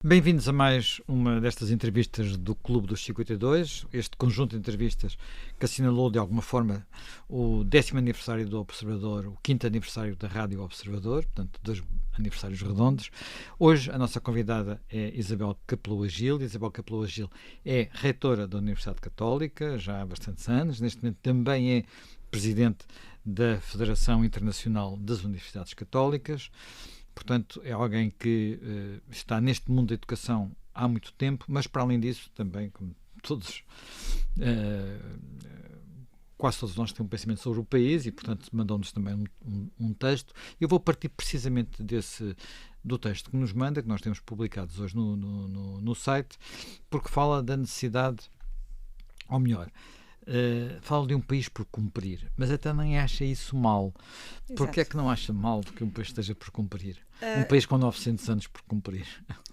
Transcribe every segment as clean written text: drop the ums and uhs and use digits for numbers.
Bem-vindos a mais uma destas entrevistas do Clube dos 52, este conjunto de entrevistas que assinalou de alguma forma o 10º aniversário do Observador, o 5º aniversário da Rádio Observador, portanto 2 aniversários redondos. Hoje a nossa convidada é Isabel Capeloa Gil. Isabel Capeloa Gil é reitora da Universidade Católica já há bastantes anos, neste momento também é presidente da Federação Internacional das Universidades Católicas. Portanto, é alguém que está neste mundo da educação há muito tempo, mas para além disso, também, como todos, quase todos nós temos um pensamento sobre o país e, portanto, mandou-nos também um texto. Eu vou partir precisamente do texto que nos manda, que nós temos publicados hoje no site, porque fala da necessidade, ou melhor, falo de um país por cumprir, mas até nem acha isso mal. Porquê é que não acha mal que um país esteja por cumprir? Um país com 900 anos por cumprir.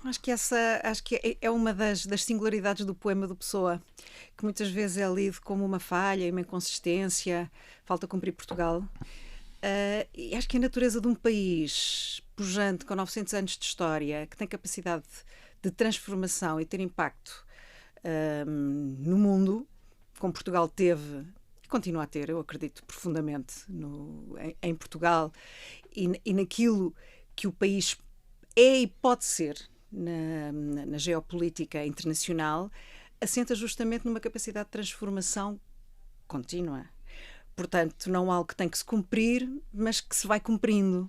Acho que é uma das singularidades do poema do Pessoa, que muitas vezes é lido como uma falha, uma inconsistência, falta cumprir Portugal. E acho que a natureza de um país pujante, com 900 anos de história, que tem capacidade de transformação e ter impacto no mundo, como Portugal teve e continua a ter, eu acredito profundamente em Portugal e naquilo que o país é e pode ser na geopolítica internacional, assenta justamente numa capacidade de transformação contínua. Portanto, não algo que tem que se cumprir, mas que se vai cumprindo.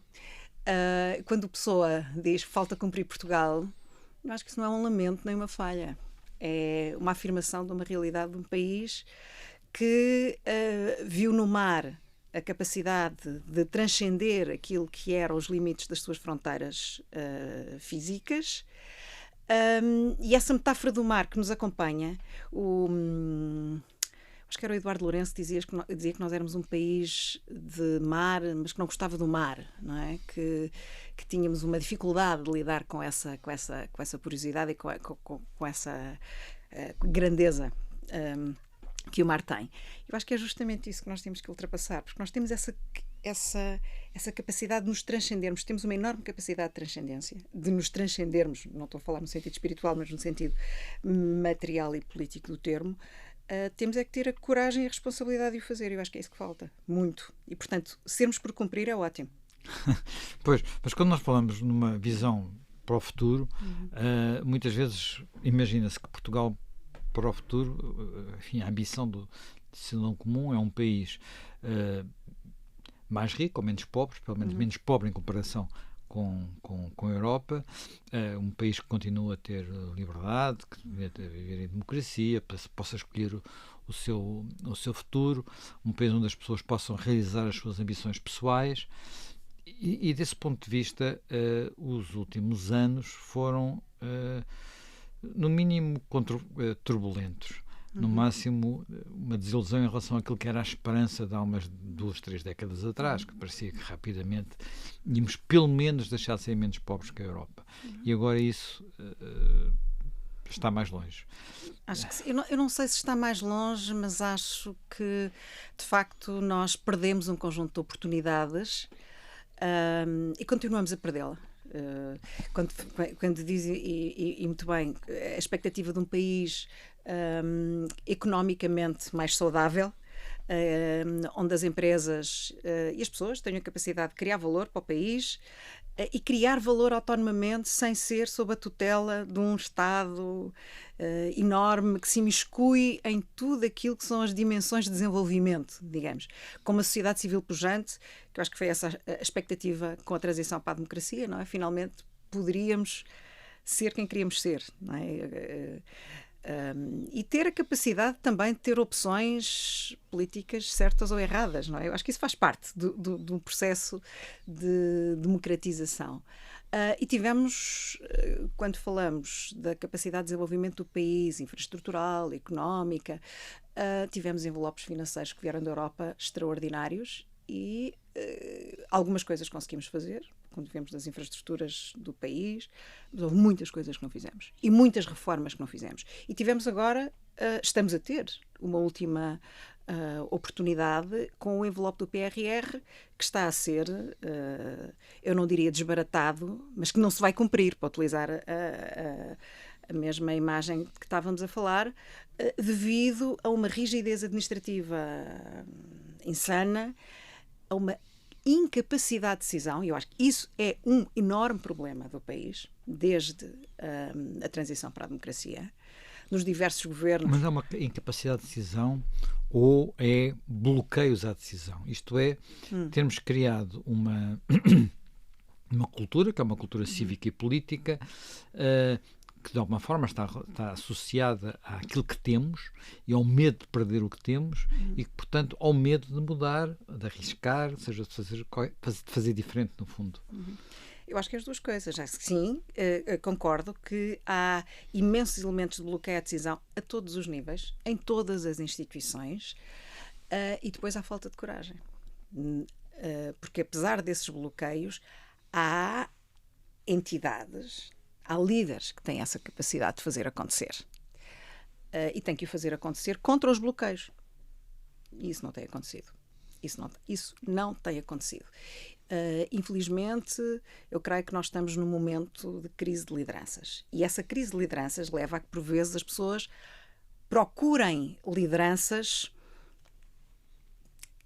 Quando a pessoa diz que falta cumprir Portugal, eu acho que isso não é um lamento nem uma falha. É uma afirmação de uma realidade de um país que viu no mar a capacidade de transcender aquilo que eram os limites das suas fronteiras físicas. E essa metáfora do mar que nos acompanha, acho que era o Eduardo Lourenço que dizia que nós éramos um país de mar, mas que não gostava do mar, não é? Que tínhamos uma dificuldade de lidar com essa porosidade e com essa grandeza que o mar tem. Eu acho que é justamente isso que nós temos que ultrapassar, porque nós temos essa capacidade de nos transcendermos, temos uma enorme capacidade de transcendência, de nos transcendermos, não estou a falar no sentido espiritual, mas no sentido material e político do termo. Temos é que ter a coragem e a responsabilidade de o fazer. Eu acho que é isso que falta, muito. E, portanto, sermos por cumprir é ótimo. Pois, mas quando nós falamos numa visão para o futuro, muitas vezes imagina-se que Portugal, para o futuro, enfim, a ambição do cidadão comum é um país mais rico ou menos pobre, pelo menos menos pobre em comparação com a Europa, um país que continua a ter liberdade, que deve viver em democracia, possa escolher o seu futuro, um país onde as pessoas possam realizar as suas ambições pessoais e desse ponto de vista os últimos anos foram no mínimo turbulentos. No máximo, uma desilusão em relação àquilo que era a esperança de há umas 2, 3 décadas atrás, que parecia que rapidamente íamos pelo menos deixar de ser menos pobres que a Europa. E agora isso está mais longe. Acho que eu não sei se está mais longe, mas acho que, de facto, nós perdemos um conjunto de oportunidades e continuamos a perdê-la. Quando diz, e muito bem, a expectativa de um país economicamente mais saudável, onde as empresas e as pessoas tenham a capacidade de criar valor para o país e criar valor autonomamente sem ser sob a tutela de um Estado enorme que se imiscui em tudo aquilo que são as dimensões de desenvolvimento, digamos. Com uma sociedade civil pujante, que eu acho que foi essa a expectativa com a transição para a democracia, não é? Finalmente poderíamos ser quem queríamos ser, não é? E ter a capacidade também de ter opções políticas certas ou erradas, não é? Eu acho que isso faz parte do processo de democratização. E tivemos, quando falamos da capacidade de desenvolvimento do país, infraestrutural, económica, tivemos envelopes financeiros que vieram da Europa extraordinários e algumas coisas conseguimos fazer, quando vemos das infraestruturas do país, mas houve muitas coisas que não fizemos e muitas reformas que não fizemos. E tivemos agora, estamos a ter uma última oportunidade com o envelope do PRR, que está a ser, eu não diria desbaratado, mas que não se vai cumprir, para utilizar a mesma imagem que estávamos a falar, devido a uma rigidez administrativa insana, a uma incapacidade de decisão, e eu acho que isso é um enorme problema do país, desde a transição para a democracia, nos diversos governos. Mas é uma incapacidade de decisão ou é bloqueios à decisão? Isto é, termos criado uma cultura, que é uma cultura cívica e política, que de alguma forma está associada àquilo que temos e ao medo de perder o que temos e que, portanto, ao medo de mudar, de arriscar, seja de fazer diferente, no fundo. Eu acho que as duas coisas. Sim, concordo que há imensos elementos de bloqueio à decisão a todos os níveis, em todas as instituições, e depois há falta de coragem. Porque apesar desses bloqueios, há entidades, há líderes que têm essa capacidade de fazer acontecer. E têm que o fazer acontecer contra os bloqueios. E isso não tem acontecido. Isso não tem acontecido. Infelizmente, eu creio que nós estamos num momento de crise de lideranças. E essa crise de lideranças leva a que, por vezes, as pessoas procurem lideranças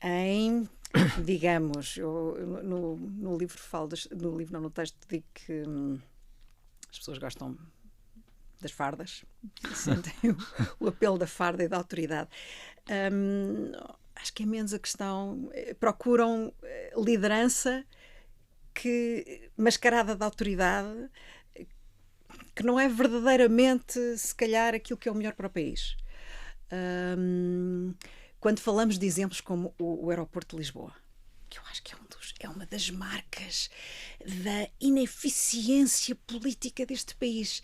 em, digamos, no livro falo, no texto digo que as pessoas gostam das fardas, sentem o apelo da farda e da autoridade. Acho que é menos a questão. Procuram liderança mascarada de autoridade, que não é verdadeiramente, se calhar, aquilo que é o melhor para o país. Quando falamos de exemplos como o aeroporto de Lisboa, que eu acho que é uma das marcas da ineficiência política deste país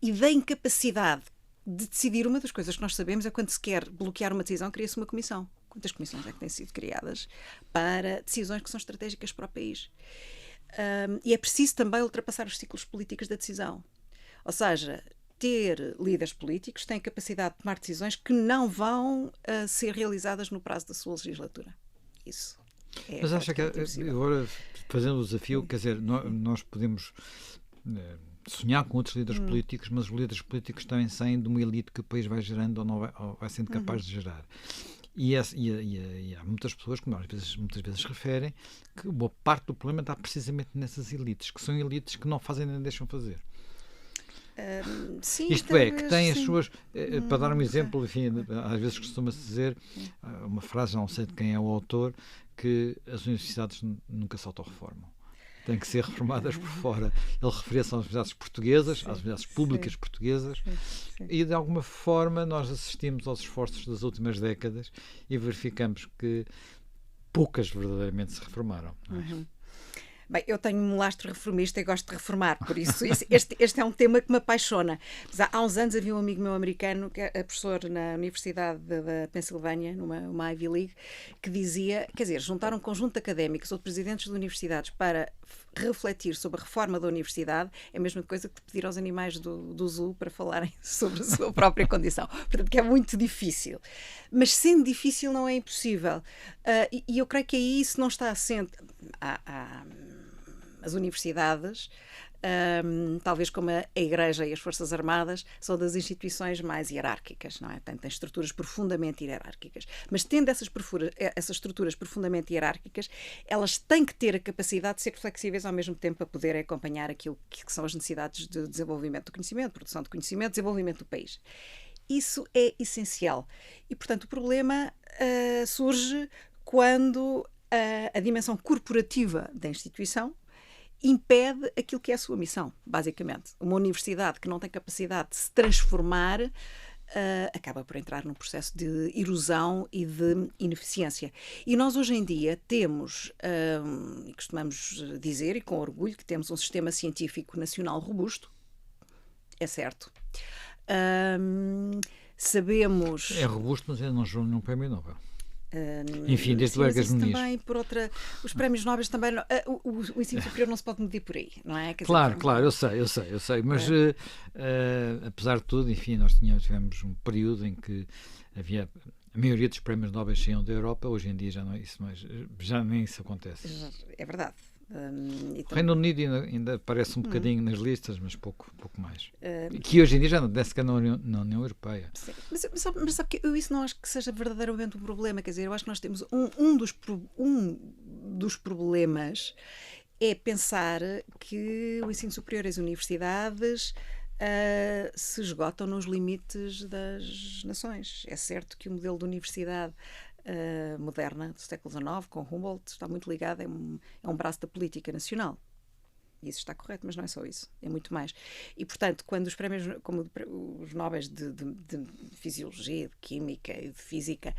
e da incapacidade de decidir. Uma das coisas que nós sabemos é quando se quer bloquear uma decisão, cria-se uma comissão. Quantas comissões é que têm sido criadas para decisões que são estratégicas para o país? E é preciso também ultrapassar os ciclos políticos da decisão. Ou seja, ter líderes políticos que têm capacidade de tomar decisões que não vão ser realizadas no prazo da sua legislatura. Isso. Mas acha que agora, fazendo o desafio, quer dizer, nós podemos sonhar com outros líderes políticos, mas os líderes políticos também saem de uma elite que o país vai gerando ou vai sendo capaz de gerar. E há muitas pessoas que muitas vezes referem que boa parte do problema está precisamente nessas elites, que são elites que não fazem nem deixam fazer. Sim, isto é, que têm as suas... para dar um exemplo, enfim, às vezes costuma-se dizer, uma frase, não sei de quem é o autor, que as universidades nunca se autorreformam. Têm que ser reformadas por fora. Ele referia-se às universidades portuguesas, às universidades públicas portuguesas, e de alguma forma nós assistimos aos esforços das últimas décadas e verificamos que poucas verdadeiramente se reformaram. Não é? Bem, eu tenho um lastro reformista e gosto de reformar, por isso este é um tema que me apaixona. Mas há uns anos havia um amigo meu americano, que é professor na Universidade da Pensilvânia, numa Ivy League, que dizia, quer dizer, juntar um conjunto de académicos ou de presidentes de universidades para refletir sobre a reforma da universidade é a mesma coisa que pedir aos animais do zoo para falarem sobre a sua própria condição. Portanto, que é muito difícil. Mas sendo difícil não é impossível. E eu creio que aí isso não está assente. As universidades, talvez como a Igreja e as Forças Armadas, são das instituições mais hierárquicas, não é? Têm estruturas profundamente hierárquicas. Mas tendo essas estruturas profundamente hierárquicas, elas têm que ter a capacidade de ser flexíveis ao mesmo tempo para poderem acompanhar aquilo que são as necessidades de desenvolvimento do conhecimento, produção de conhecimento, desenvolvimento do país. Isso é essencial. E, portanto, o problema surge quando a dimensão corporativa da instituição impede aquilo que é a sua missão, basicamente. Uma universidade que não tem capacidade de se transformar acaba por entrar num processo de erosão e de ineficiência. E nós hoje em dia temos, e costumamos dizer, e com orgulho, que temos um sistema científico nacional robusto, é certo. Sabemos... É robusto, mas ainda não jogou nenhum prémio Nobel. Enfim, desde o Egas Muniz. Também, os prémios Nobel também. O ensino superior não se pode medir por aí, não é? Claro, eu sei. Mas, apesar de tudo, enfim, nós tivemos um período em que havia A maioria dos prémios Nobel saíam da Europa, hoje em dia já não é isso, mas já nem isso acontece. É verdade. O Reino Unido ainda aparece um bocadinho nas listas, mas pouco mais. Que hoje em dia já não sequer na União Europeia. Sim. Mas sabe que eu isso não acho que seja verdadeiramente um problema. Quer dizer, eu acho que nós temos um dos problemas é pensar que o ensino superior e as universidades se esgotam nos limites das nações. É certo que o modelo de universidade moderna do século XIX, com Humboldt, está muito ligado, é um braço da política nacional. Isso está correto, mas não é só isso, é muito mais. E, portanto, quando os prémios, como os Nobres de Fisiologia, de Química e de Física,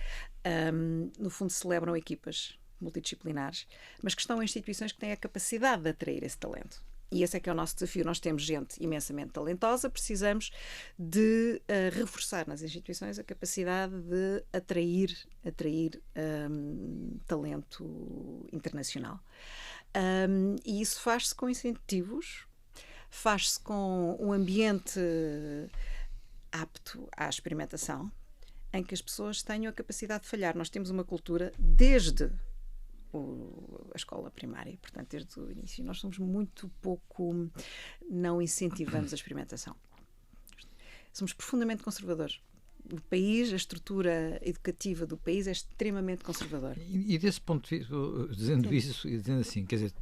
no fundo celebram equipas multidisciplinares, mas que estão em instituições que têm a capacidade de atrair esse talento. E esse é que é o nosso desafio. Nós temos gente imensamente talentosa, precisamos de reforçar nas instituições a capacidade de atrair talento internacional. E isso faz-se com incentivos, faz-se com um ambiente apto à experimentação, em que as pessoas tenham a capacidade de falhar. Nós temos uma cultura desde a escola primária, portanto, desde o início. Nós somos muito pouco, não incentivamos a experimentação. Somos profundamente conservadores. O país, a estrutura educativa do país é extremamente conservadora. E desse ponto de vista, dizendo isso e dizendo assim, quer dizer,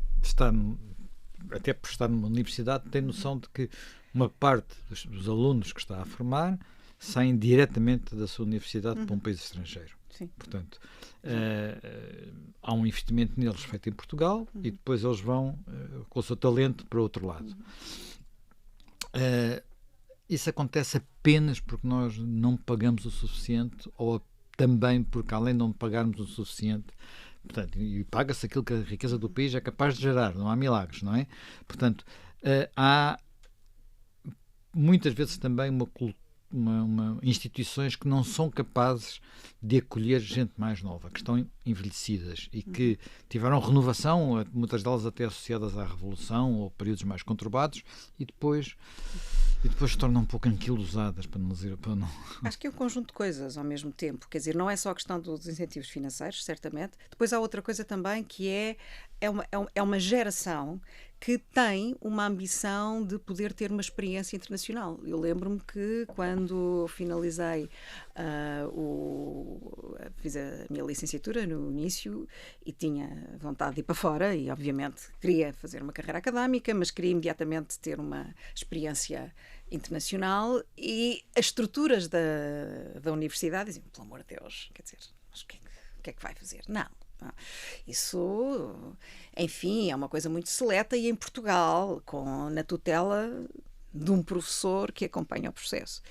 até por estar numa universidade, tem noção de que uma parte dos alunos que está a formar saem diretamente da sua universidade para um país estrangeiro. Sim. Portanto, há um investimento neles feito em Portugal e depois eles vão com o seu talento para outro lado. Isso acontece apenas porque nós não pagamos o suficiente ou também porque, além de não pagarmos o suficiente, portanto, e paga-se aquilo que a riqueza do país é capaz de gerar, não há milagres, não é? Portanto, há muitas vezes também instituições que não são capazes de acolher gente mais nova, que estão envelhecidas e que tiveram renovação, muitas delas até associadas à Revolução ou períodos mais conturbados, e depois se tornam um pouco anquilosadas, para não dizer... Acho que é um conjunto de coisas ao mesmo tempo. Quer dizer, não é só a questão dos incentivos financeiros, certamente. Depois há outra coisa também que é uma geração que tem uma ambição de poder ter uma experiência internacional. Eu lembro-me que quando finalizei, fiz a minha licenciatura no início e tinha vontade de ir para fora e, obviamente, queria fazer uma carreira académica, mas queria imediatamente ter uma experiência internacional e as estruturas da universidade diziam, pelo amor de Deus, quer dizer, mas o que é que vai fazer? Não. Isso, enfim, é uma coisa muito seleta e em Portugal, na tutela de um professor que acompanha o processo.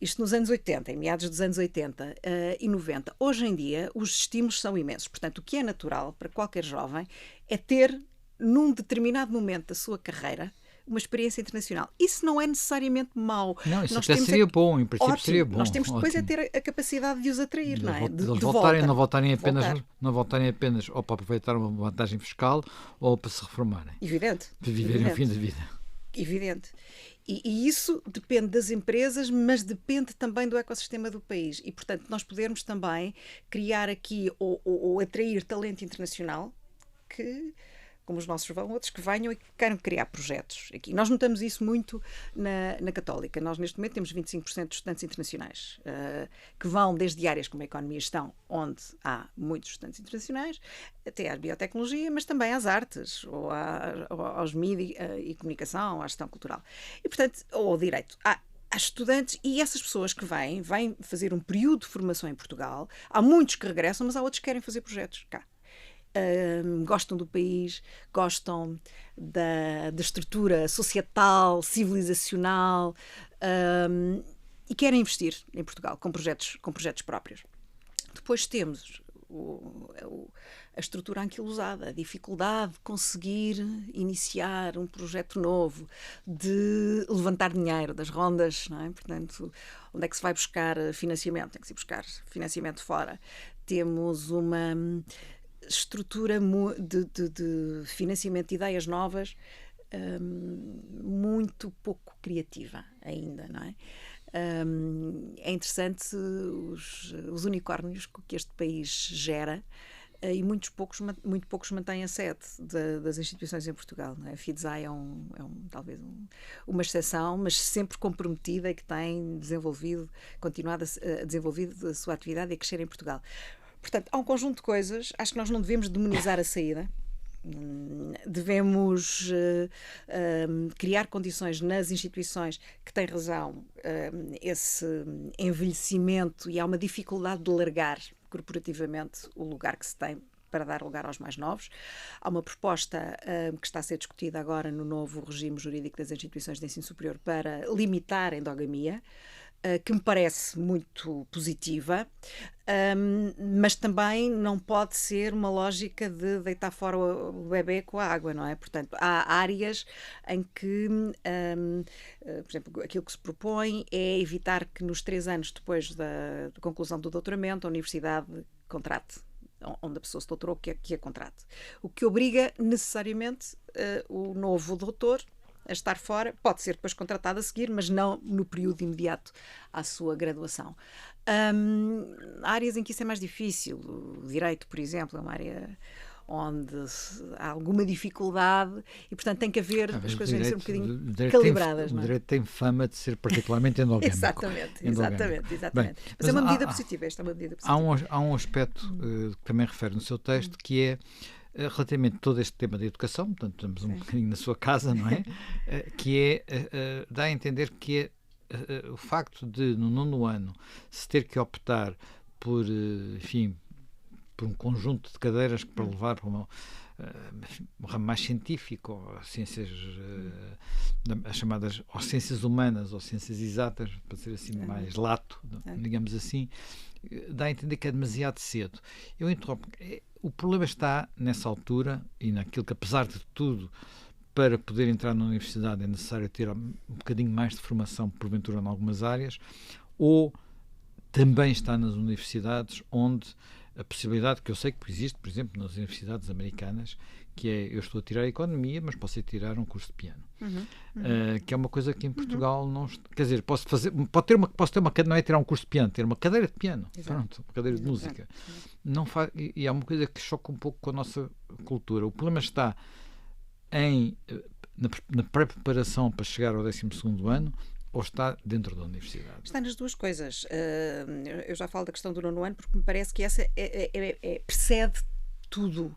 Isto nos anos 80, em meados dos anos 80 e 90. Hoje em dia, os estímulos são imensos. Portanto, o que é natural para qualquer jovem é ter, num determinado momento da sua carreira, uma experiência internacional. Isso não é necessariamente mau. Não, isso até seria bom, em princípio ótimo. Seria bom. Nós temos depois a ter a capacidade de os atrair, não é? De não voltarem apenas ou para aproveitar uma vantagem fiscal ou para se reformarem. Evidente. Para viverem o fim da vida. Evidente. E isso depende das empresas, mas depende também do ecossistema do país. E, portanto, nós podermos também criar aqui ou atrair talento internacional que... como os nossos vão, outros que venham e que queiram criar projetos. Aqui. Nós notamos isso muito na Católica. Nós, neste momento, temos 25% de estudantes internacionais que vão desde áreas como a Economia e Gestão, onde há muitos estudantes internacionais, até à biotecnologia, mas também às artes, ou aos mídia e comunicação, à gestão cultural. E, portanto, ou ao direito. Há estudantes e essas pessoas que vêm fazer um período de formação em Portugal. Há muitos que regressam, mas há outros que querem fazer projetos cá. Gostam do país, gostam da estrutura societal, civilizacional e querem investir em Portugal com projetos próprios. Depois temos a estrutura anquilosada, a dificuldade de conseguir iniciar um projeto novo, de levantar dinheiro das rondas, não é? Portanto, onde é que se vai buscar financiamento? Tem que se buscar financiamento fora. Temos uma estrutura de financiamento de ideias novas muito pouco criativa ainda, não é? É interessante os unicórnios que este país gera. E muito poucos mantêm a sede das instituições em Portugal. Não é? A FIDESAI talvez uma exceção, mas sempre comprometida e que tem continuado a desenvolver a sua atividade e a crescer em Portugal. Portanto, há um conjunto de coisas. Acho que nós não devemos demonizar a saída. Devemos criar condições nas instituições que têm razão esse envelhecimento, e há uma dificuldade de largar corporativamente o lugar que se tem para dar lugar aos mais novos. Há uma proposta que está a ser discutida agora no novo regime jurídico das instituições de ensino superior para limitar a endogamia, que me parece muito positiva, mas também não pode ser uma lógica de deitar fora o bebê com a água, não é? Portanto, há áreas em que, por exemplo, aquilo que se propõe é evitar que nos 3 anos depois da conclusão do doutoramento a universidade contrate, onde a pessoa se doutorou, que a contrate. O que obriga necessariamente o novo doutor a estar fora, pode ser depois contratado a seguir, mas não no período imediato à sua graduação. Há áreas em que isso é mais difícil. O direito, por exemplo, é uma área onde há alguma dificuldade e, portanto, tem que haver as coisas têm que ser um bocadinho calibradas. O direito tem fama de ser particularmente endogâmico. Exatamente. Bem, mas é uma medida positiva. Esta é uma medida positiva. Há um aspecto que também refere no seu texto, que é relativamente a todo este tema da educação, portanto estamos um bocadinho na sua casa, não é? Que é, dá a entender que é o facto de no 9º ano se ter que optar por, enfim, por um conjunto de cadeiras para levar para um ramo mais científico, ou ciências, as chamadas ou ciências humanas ou ciências exatas, para ser assim mais lato, digamos assim, dá a entender que é demasiado cedo. Eu interrompo. O problema está nessa altura e naquilo que, apesar de tudo, para poder entrar na universidade é necessário ter um bocadinho mais de formação, porventura, em algumas áreas, ou também está nas universidades onde a possibilidade, que eu sei que existe, por exemplo, nas universidades americanas, que é, eu estou a tirar a economia, mas posso ir tirar um curso de piano. Que é uma coisa que em Portugal não... Quer dizer, posso ter uma não é tirar um curso de piano, ter uma cadeira de piano. Pronto, uma cadeira de música. Não faz, e é uma coisa que choca um pouco com a nossa cultura. O problema está na pré-preparação para chegar ao 12º ano, ou está dentro da universidade? Está nas duas coisas. Eu já falo da questão do 9º ano porque me parece que essa precede tudo.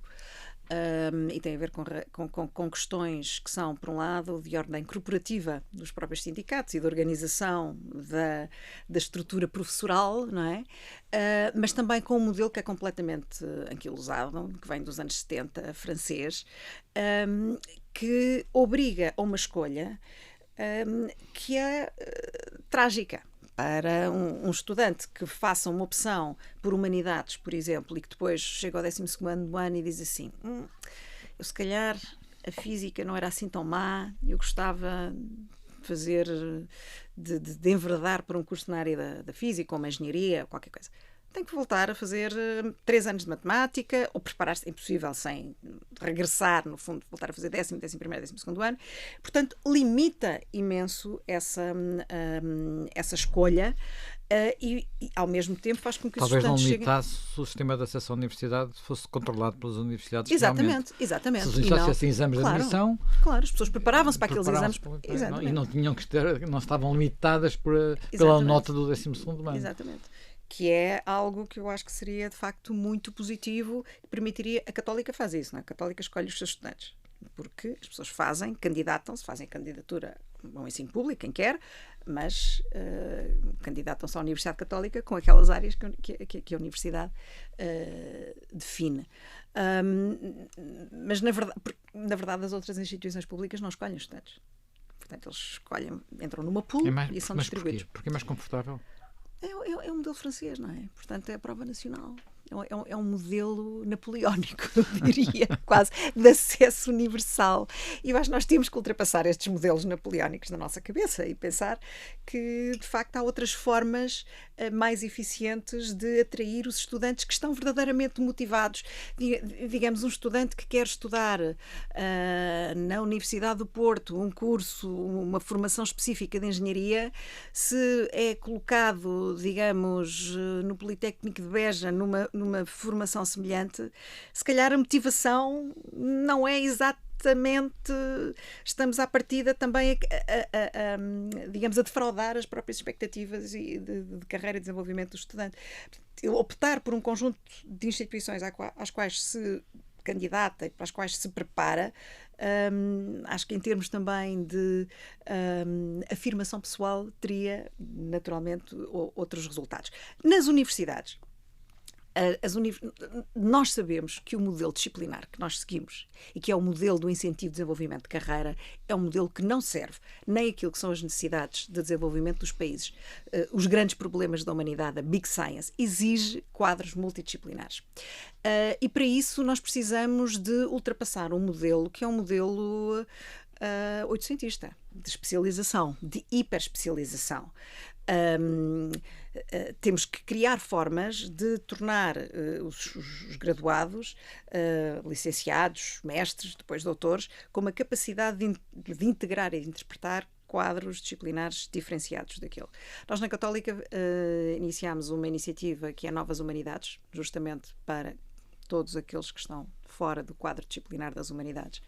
E tem a ver com questões que são, por um lado, de ordem corporativa dos próprios sindicatos e da organização da estrutura professoral, não é? Mas também com um modelo que é completamente anquilosado, que vem dos anos 70, francês, que obriga a uma escolha que é trágica. Para um estudante que faça uma opção por humanidades, por exemplo, e que depois chega ao 12º ano e diz assim, eu se calhar a física não era assim tão má, eu gostava de fazer, de enveredar por um curso na área da física ou uma engenharia, qualquer coisa. Tem que voltar a fazer 3 anos de matemática, ou preparar-se, é impossível sem regressar, no fundo, voltar a fazer 10º, 11º, 12º ano. Portanto, limita imenso essa escolha e, ao mesmo tempo, faz com que os estudantes cheguem... Talvez não limitasse se o sistema de acesso à universidade fosse controlado pelas universidades. Exatamente. Se os universidades tivessem exames de admissão... Claro, as pessoas preparavam-se para aqueles exames. E não tinham que não estavam limitadas pela nota do 12º ano. Exatamente. Que é algo que eu acho que seria, de facto, muito positivo e permitiria... A Católica faz isso, não é? A Católica escolhe os seus estudantes. Porque as pessoas fazem candidatura ao ensino público, quem quer, mas candidatam-se à Universidade Católica com aquelas áreas que a Universidade define. Mas, na verdade, as outras instituições públicas não escolhem os estudantes. Portanto, eles entram numa pool e são distribuídos. Porque é mais confortável? É um modelo francês, não é? Portanto, é a prova nacional. É um modelo napoleónico, eu diria, quase, de acesso universal. E eu acho que nós temos que ultrapassar estes modelos napoleónicos na nossa cabeça e pensar que, de facto, há outras formas mais eficientes de atrair os estudantes que estão verdadeiramente motivados. Digamos, um estudante que quer estudar na Universidade do Porto um curso, uma formação específica de engenharia, se é colocado, digamos, no Politécnico de Beja, numa formação semelhante, se calhar a motivação não é exatamente, estamos à partida também digamos, a defraudar as próprias expectativas de carreira e desenvolvimento do estudante. Optar por um conjunto de instituições às quais se candidata e para as quais se prepara, acho que em termos também de afirmação pessoal teria naturalmente outros resultados. Nas universidades, nós sabemos que o modelo disciplinar que nós seguimos e que é o modelo do incentivo de desenvolvimento de carreira é um modelo que não serve nem aquilo que são as necessidades de desenvolvimento dos países. Os grandes problemas da humanidade, a Big Science, exige quadros multidisciplinares. E para isso nós precisamos de ultrapassar um modelo que é um modelo oitocentista, de especialização, de hiperespecialização. Temos que criar formas de tornar os graduados, licenciados, mestres, depois doutores, com uma capacidade de integrar e de interpretar quadros disciplinares diferenciados daquilo. Nós, na Católica, iniciámos uma iniciativa que é Novas Humanidades, justamente para todos aqueles que estão fora do quadro disciplinar das humanidades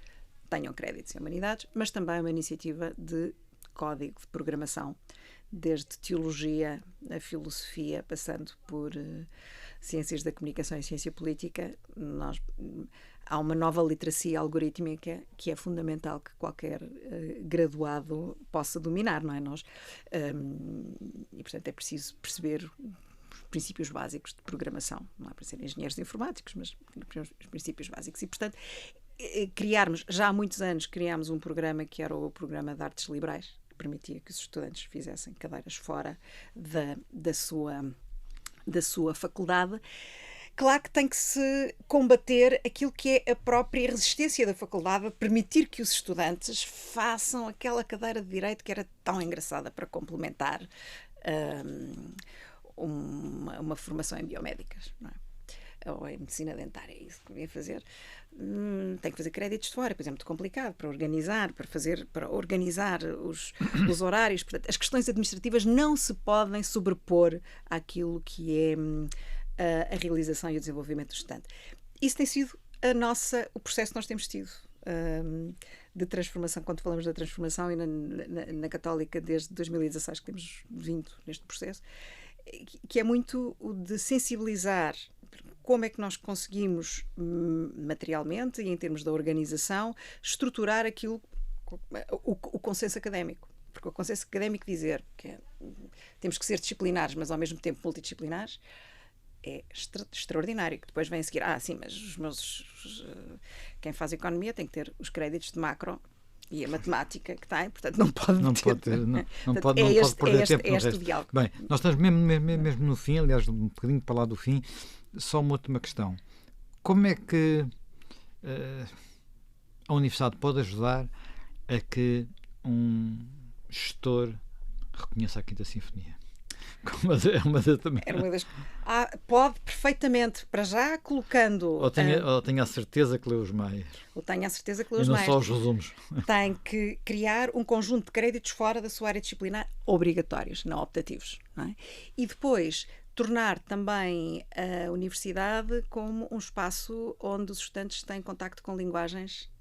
tenham créditos em humanidades, mas também uma iniciativa de código de programação, desde teologia a filosofia, passando por ciências da comunicação e ciência política. Há uma nova literacia algorítmica que é fundamental que qualquer graduado possa dominar, não é? E, portanto, é preciso perceber os princípios básicos de programação. Não é para serem engenheiros informáticos, mas os princípios básicos. E, portanto, já há muitos anos, criámos um programa que era o Programa de Artes Liberais, que permitia que os estudantes fizessem cadeiras fora da sua faculdade. Claro que tem que se combater aquilo que é a própria resistência da faculdade a permitir que os estudantes façam aquela cadeira de Direito que era tão engraçada para complementar uma formação em biomédicas, não é? Ou em medicina dentária, é isso que devia fazer. Tem que fazer créditos de fora, por exemplo, muito complicado para organizar os horários. Portanto, as questões administrativas não se podem sobrepor àquilo que é a realização e o desenvolvimento do estudante. Isso tem sido o processo que nós temos tido de transformação, quando falamos da transformação, e na Católica desde 2016 que temos vindo neste processo, que é muito o de sensibilizar como é que nós conseguimos materialmente e em termos da organização estruturar o consenso académico. Porque o consenso académico dizer que temos que ser disciplinares, mas ao mesmo tempo multidisciplinares, é extraordinário. Que depois vem a seguir, sim, mas quem faz economia tem que ter os créditos de macro e a matemática que tem, portanto não pode perder tempo no resto. Diálogo. Bem, nós estamos mesmo no fim, aliás, um bocadinho para lá do fim. Só uma última questão. Como é que a Universidade pode ajudar a que um gestor reconheça a Quinta Sinfonia? Pode perfeitamente, para já, colocando... Ou tenha a certeza que lê os mais. E não só os resumos. Tem que criar um conjunto de créditos fora da sua área disciplinar, obrigatórios, não optativos. Não é? E depois tornar também a universidade como um espaço onde os estudantes têm contacto com linguagens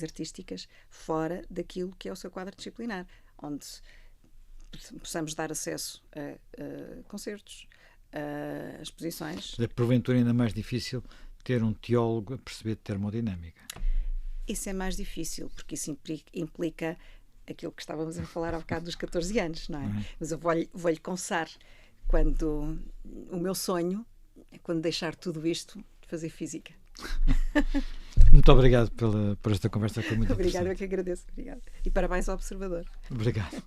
artísticas, fora daquilo que é o seu quadro disciplinar, onde possamos dar acesso a concertos, a exposições. Porventura ainda mais difícil ter um teólogo a perceber de termodinâmica. Isso é mais difícil, porque isso implica aquilo que estávamos a falar há bocado dos 14 anos, não é? Uhum. Mas eu vou-lhe confessar, quando o meu sonho é quando deixar tudo isto de fazer física. Muito obrigado por esta conversa, foi muito Obrigada, eu que agradeço. Obrigada. E parabéns ao Observador. Obrigado.